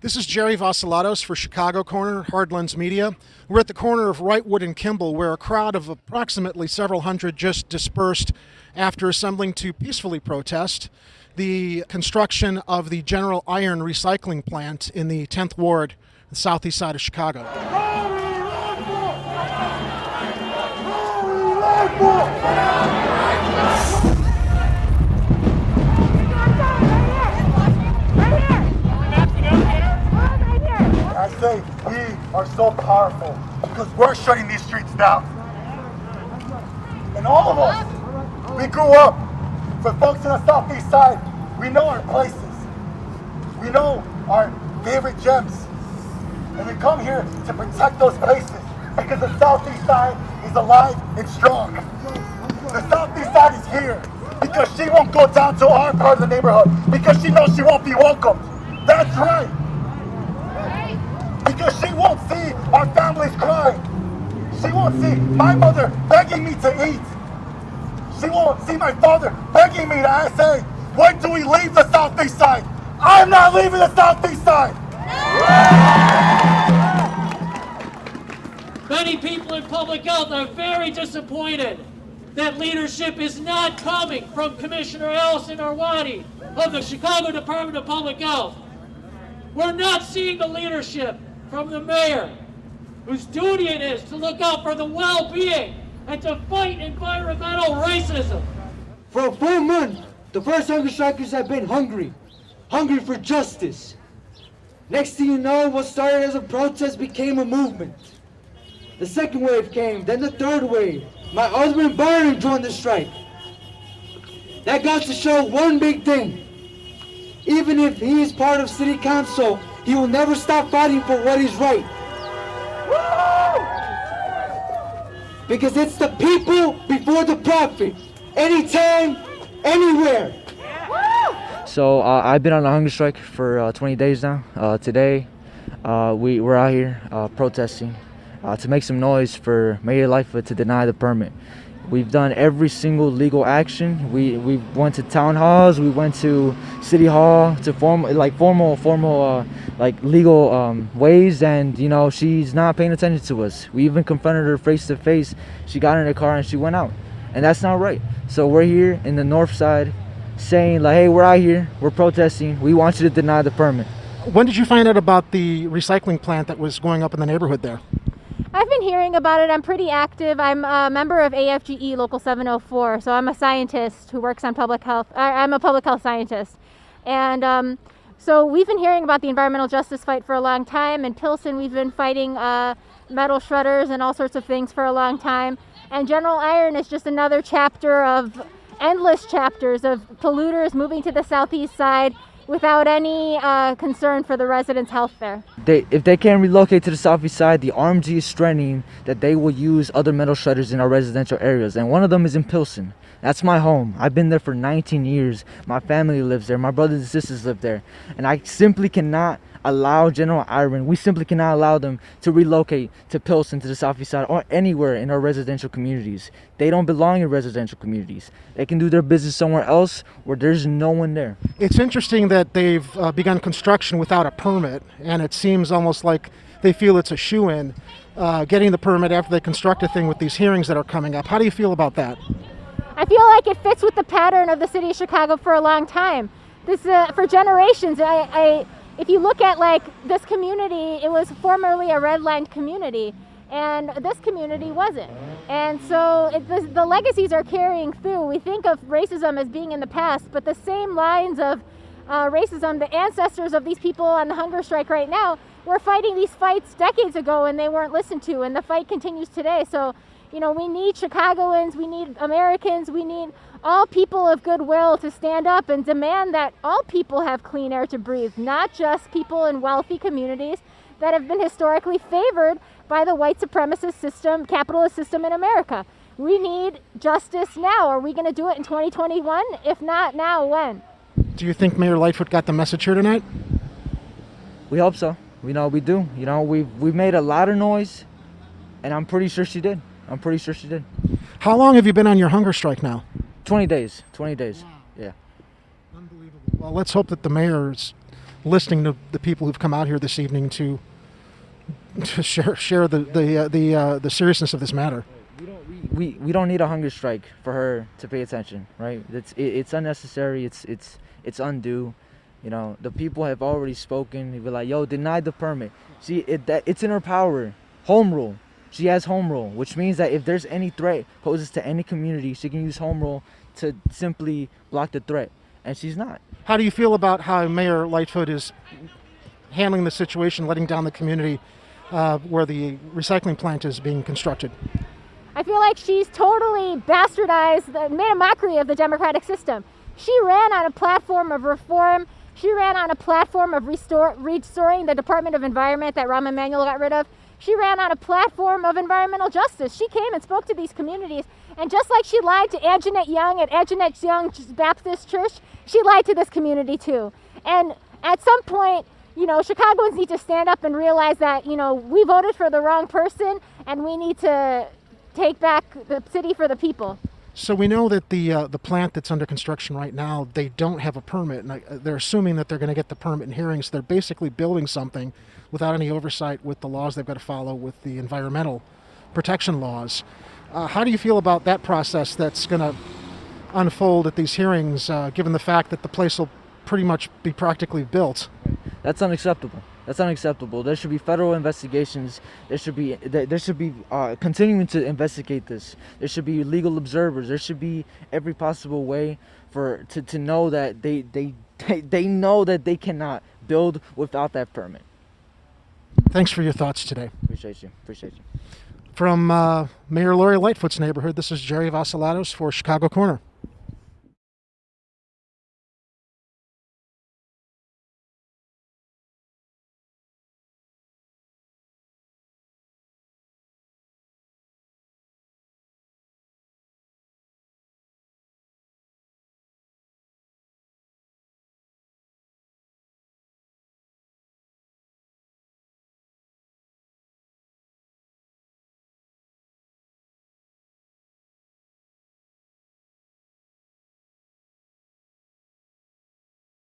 This is Jerry Vasilatos for Chicago Corner, Hardlens Media. We're at the corner of Wrightwood and Kimball, where a crowd of approximately several hundred just dispersed after assembling to peacefully protest the construction of the General Iron recycling plant in the 10th Ward, the southeast side of Chicago. I say we are so powerful because we're shutting these streets down. And all of us, we grew up. For folks in the southeast side, we know our places. We know our favorite gems. And we come here to protect those places because the southeast side is alive and strong. The southeast side is here because she won't go down to our part of the neighborhood because she knows she won't be welcomed. That's right. Because she won't see our families cry. She won't see my mother begging me to eat. She won't see my father begging me to say, when do we leave the southeast side? I'm not leaving the southeast side. Many people in public health are very disappointed that leadership is not coming from Commissioner Allison Arwani of the Chicago Department of Public Health. We're not seeing the leadership from the mayor, whose duty it is to look out for the well-being and to fight environmental racism. For a full month, the first hunger strikers have been hungry for justice. Next thing you know, what started as a protest became a movement. The second wave came, then the third wave. My husband Byron joined the strike. That got to show one big thing. Even if he is part of city council, he will never stop fighting for what is right. Because it's the people before the profit. Anytime, anywhere. So I've been on a hunger strike for 20 days now. Today, we're out here protesting to make some noise for Mayor Lightfoot to deny the permit. We've done every single legal action. We went to town halls. We went to city hall to formal legal ways, and you know she's not paying attention to us. We even confronted her face to face. She got in her car and she went out, and that's not right. So we're here in the north side, saying like, hey, we're out here, we're protesting. We want you to deny the permit. When did you find out about the recycling plant that was going up in the neighborhood there? I've been hearing about it. I'm pretty active. I'm a member of AFGE Local 704, so I'm a scientist who works on public health. I'm a public health scientist. And so we've been hearing about the environmental justice fight for a long time. In Pilsen, we've been fighting metal shredders and all sorts of things for a long time. And General Iron is just another chapter of endless chapters of polluters moving to the southeast side without any concern for the residents' health there. If they can't relocate to the southeast side, the RMG is threatening that they will use other metal shredders in our residential areas, and one of them is in Pilsen. That's my home. I've been there for 19 years. My family lives there. My brothers and sisters live there. And I simply cannot allow General Iron, we simply cannot allow them to relocate to Pilsen, to the southeast side, or anywhere in our residential communities. They don't belong in residential communities. They can do their business somewhere else where there's no one there. It's interesting that they've begun construction without a permit, and it seems almost like they feel it's a shoo-in getting the permit after they construct a thing with these hearings that are coming up. How do you feel about that? I feel like it fits with the pattern of the city of Chicago for a long time. This for generations. If you look at like this community, it was formerly a redlined community, and this community wasn't. And so the legacies are carrying through. We think of racism as being in the past, but the same lines of racism, the ancestors of these people on the hunger strike right now, were fighting these fights decades ago and they weren't listened to, and the fight continues today. So, you know, we need Chicagoans, we need Americans, we need all people of goodwill to stand up and demand that all people have clean air to breathe, not just people in wealthy communities that have been historically favored by the white supremacist system, capitalist system in America. We need justice now. Are we going to do it in 2021? If not now, when? Do you think Mayor Lightfoot got the message here tonight? We hope so. We do. You know, we've made a lot of noise, and I'm pretty sure she did. How long have you been on your hunger strike now? 20 days. Wow. Yeah. Unbelievable. Well, let's hope that the mayor's listening to the people who've come out here this evening to share the seriousness of this matter. We don't need a hunger strike for her to pay attention, right? It's unnecessary. It's undue. You know, the people have already spoken. They were like, "Yo, deny the permit." See, it's in her power. Home rule. She has home rule, which means that if there's any threat poses to any community, she can use home rule to simply block the threat, and she's not. How do you feel about how Mayor Lightfoot is handling the situation, letting down the community where the recycling plant is being constructed? I feel like she's totally bastardized, made a mockery of the democratic system. She ran on a platform of reform. She ran on a platform of restoring the Department of Environment that Rahm Emanuel got rid of. She ran on a platform of environmental justice. She came and spoke to these communities, and just like she lied to Anjanette Young at Anjanette Young Baptist Church, she lied to this community too. And at some point, you know, Chicagoans need to stand up and realize that, you know, we voted for the wrong person, and we need to take back the city for the people. So we know that the plant that's under construction right now, they don't have a permit, and they're assuming that they're going to get the permit in hearings. They're basically building something without any oversight with the laws they've got to follow with the environmental protection laws. How do you feel about that process that's going to unfold at these hearings, given the fact that the place will pretty much be practically built? That's unacceptable. That's unacceptable. There should be federal investigations. There should be continuing to investigate this. There should be legal observers. There should be every possible way to know that they know that they cannot build without that permit. Thanks for your thoughts today. Appreciate you. From Mayor Lori Lightfoot's neighborhood, this is Jerry Vasilatos for Chicago Corner.